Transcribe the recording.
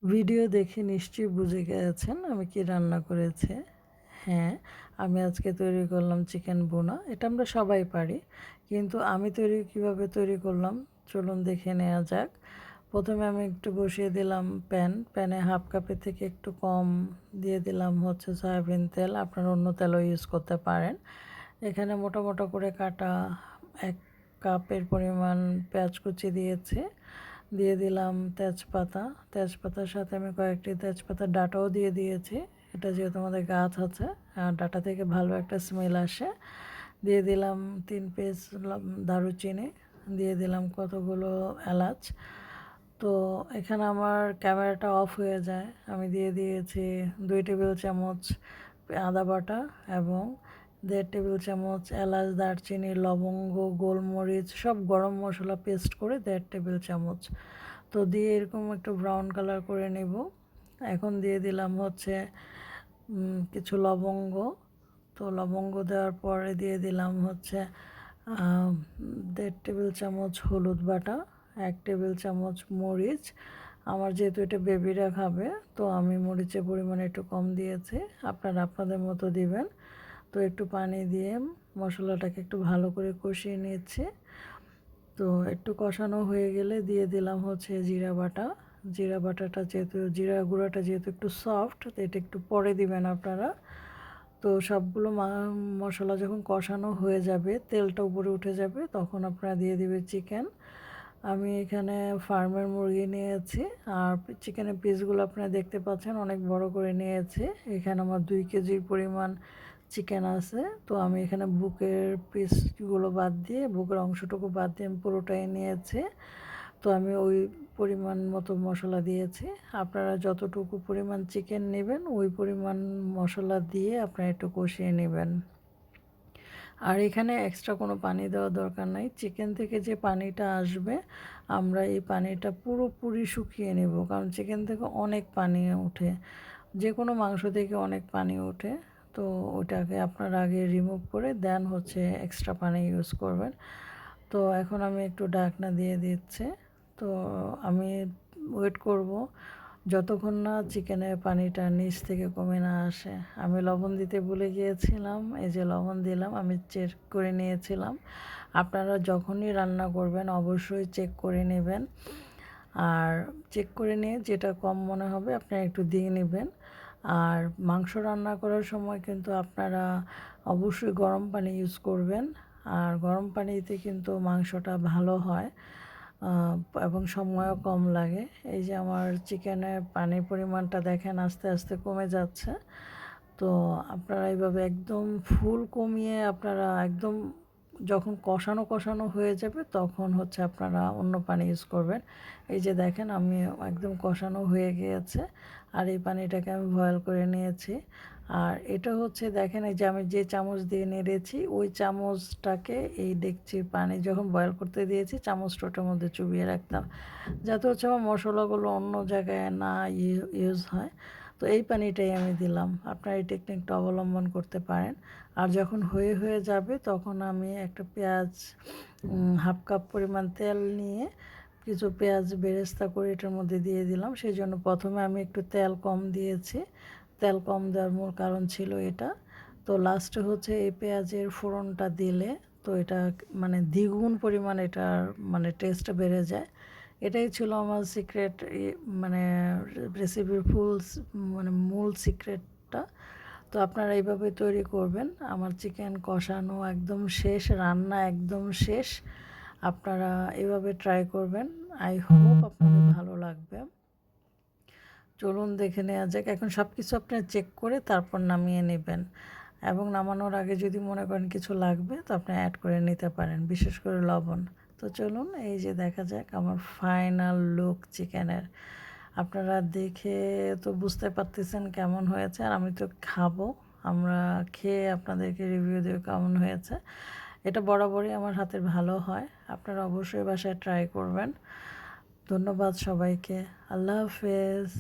Video দেখে নিশ্চয়ই বুঝে গেছেন আমি কি রান্না করেছি। হ্যাঁ, আমি আজকে তৈরি করলাম চিকেন ভুনা। এটা আমরা সবাই পারি। কিন্তু আমি কিভাবে তৈরি করলাম চলুন দেখে নেওয়া যাক। প্রথমে আমি একটু বসিয়ে দিলাম প্যান। প্যানে হাফ কাপের থেকে একটু কম দিয়ে দিলাম হচ্ছে সয়াবিন তেল। আপনারা অন্য তেলও ইউজ করতে পারেন। এখানে মোটা মোটা করে কাটা ১ কাপের পরিমাণ পেঁয়াজ কুচি দিয়েছি। দিয়ে দিলাম তেজপাতা। তেজপাতার সাথে আমি কয়েকটি তেজপাতার ডাঁটাও দিয়ে দিয়েছি। এটা যেহেতু আমাদের গাছ আছে, ডাঁটা থেকে ভালো একটা স্মেল আসে। দিয়ে দিলাম ৩ পিস দারুচিনি। দিয়ে দিলাম কতগুলো এলাচ। তো এখানে আমার ক্যামেরাটা অফ হয়ে যায়। আমি দিয়ে দিয়েছি ২ টেবিল চামচ আদা বাটা এবং ১.৫ টেবিল চামচ এলাচ, দারচিনি, লবঙ্গ, গোলমরিচ সব গরম মশলা পেস্ট করে ১.৫ টেবিল চামচ। তো দিয়ে এরকম একটু ব্রাউন কালার করে নেব। এখন দিয়ে দিলাম হচ্ছে কিছু লবঙ্গ। তো লবঙ্গ দেওয়ার পরে দিয়ে দিলাম হচ্ছে ১.৫ টেবিল চামচ হলুদ বাটা, ১ টেবিল চামচ মরিচ। আমার যেহেতু এটা বেবিরা খাবে তো আমি মরিচের পরিমাণ একটু কম দিয়েছি। আপনারা আপনাদের মতো দিবেন। তো একটু পানি দিয়ে মশলাটাকে একটু ভালো করে কষিয়ে নিয়েছি। তো একটু কষানো হয়ে গেলে দিয়ে দিলাম হচ্ছে জিরা বাটা। জিরা বাটাটা যেহেতু জিরা গুঁড়াটা যেহেতু একটু সফট তো এটা একটু পরে দিবেন আপনারা। তো সবগুলো মশলা যখন কষানো হয়ে যাবে তেলটা উপরে উঠে যাবে তখন আপনারা দিয়ে দিবেন চিকেন। আমি এখানে ফার্মের মুরগি নিয়েছি আর চিকেনের পিসগুলো আপনারা দেখতে পাচ্ছেন অনেক বড় করে নিয়েছি। এখানে আমার ২ কেজির পরিমাণ চিকেন আছে। তো আমি এখানে বুকের পিসগুলো বাদ দিয়ে বুকের অংশটুকু বাদ দিয়ে আমি পুরোটাই নিয়েছি। তো আমি ওই পরিমাণ মতো মশলা দিয়েছি। আপনারা যতটুকু পরিমাণ চিকেন নেবেন ওই পরিমাণ মশলা দিয়ে আপনারা একটু কষিয়ে নেবেন। আর এখানে এক্সট্রা কোনো পানি দেওয়ার দরকার নাই। চিকেন থেকে যে পানিটা আসবে আমরা এই পানিটা পুরোপুরি শুকিয়ে নেব, কারণ চিকেন থেকে অনেক পানি ওঠে, যে কোনো মাংস থেকে অনেক পানি ওঠে। তো ওটাকে আপনারা আগে রিমুভ করে দেন হচ্ছে এক্সট্রা পানি ইউজ করবেন। তো এখন আমি একটু ঢাকনা দিয়ে দিচ্ছি। তো আমি ওয়েট করব যতক্ষণ না চিকেনের পানিটা নিচ থেকে কমে না আসে। আমি লবণ দিতে ভুলে গিয়েছিলাম, এই যে লবণ দিলাম, আমি চেক করে নিয়েছিলাম। আপনারা যখনই রান্না করবেন অবশ্যই চেক করে নেবেন। আর চেক করে নিয়ে যেটা কম মনে হবে আপনারা একটু দিয়ে নেবেন। আর মাংস রান্না করার সময় কিন্তু আপনারা অবশ্যই গরম পানি ইউজ করবেন। আর গরম পানিতে কিন্তু মাংসটা ভালো হয় এবং সময়ও কম লাগে। এই যে আমার চিকেনের পানির পরিমাণটা দেখেন আস্তে আস্তে কমে যাচ্ছে। তো আপনারা এইভাবে একদম ফুল কমিয়ে আপনারা একদম যখন কষানো কষানো হয়ে যাবে তখন হচ্ছে আপনারা অন্য পানি ইউজ করবেন। এই যে দেখেন আমি একদম কষানো হয়ে গিয়েছে আর এই পানিটাকে আমি বয়েল করে নিয়েছি। আর এটা হচ্ছে দেখেন এই যে আমি যে চামচ দিয়ে নেড়েছি ওই চামচটাকে এই ডেকচির পানি যখন বয়েল করতে দিয়েছি চামচটা ওটার মধ্যে চুবিয়ে রাখতাম, যাতে হচ্ছে আমার মশলাগুলো অন্য জায়গায় না ইউজ হয়। তো এই পানিটাই আমি দিলাম। আপনারা এই টেকনিকটা অবলম্বন করতে পারেন। আর যখন হয়ে যাবে তখন আমি একটা পেঁয়াজ হাফ কাপ পরিমাণ তেল নিয়ে কিছু পেঁয়াজ বেরেস্তা করে এটার মধ্যে দিয়ে দিলাম। সেই জন্য প্রথমে আমি একটু তেল কম দিয়েছি। তেল কম দেওয়ার মূল কারণ ছিল এটা। তো লাস্টে হচ্ছে এই পেঁয়াজের ফোড়নটা দিলে তো এটা মানে দ্বিগুণ পরিমাণ এটার মানে টেস্টটা বেড়ে যায়। এটাই ছিল আমার সিক্রেট মানে রেসিপির মানে মূল সিক্রেটটা। তো আপনারা এইভাবে তৈরি করবেন। আমার চিকেন কষানো একদম শেষ, রান্না একদম শেষ। আপনারা এভাবে ট্রাই করবেন। আই হোপ আপনাদের ভালো লাগবে। চলুন দেখে নেওয়া যাক। এখন সব কিছু আপনারা চেক করে তারপর নামিয়ে নেবেন এবং নামানোর আগে যদি মনে করেন কিছু লাগবে তো আপনি অ্যাড করে নিতে পারেন, বিশেষ করে লবণ। তো চলুন এই যে দেখা যাক আমার ফাইনাল লুক চিকেনের। আপনারা দেখে তো বুঝতে পারতেছেন কেমন হয়েছে, আর আমি তো খাবো। আমরা খেয়ে আপনাদেরকে রিভিউ দেব কেমন হয়েছে। এটা বরাবরই আমার হাতের ভালো হয়। আপনারা অবশ্যই বাসায় ট্রাই করবেন। ধন্যবাদ সবাইকে। আল্লাহ হাফেজ।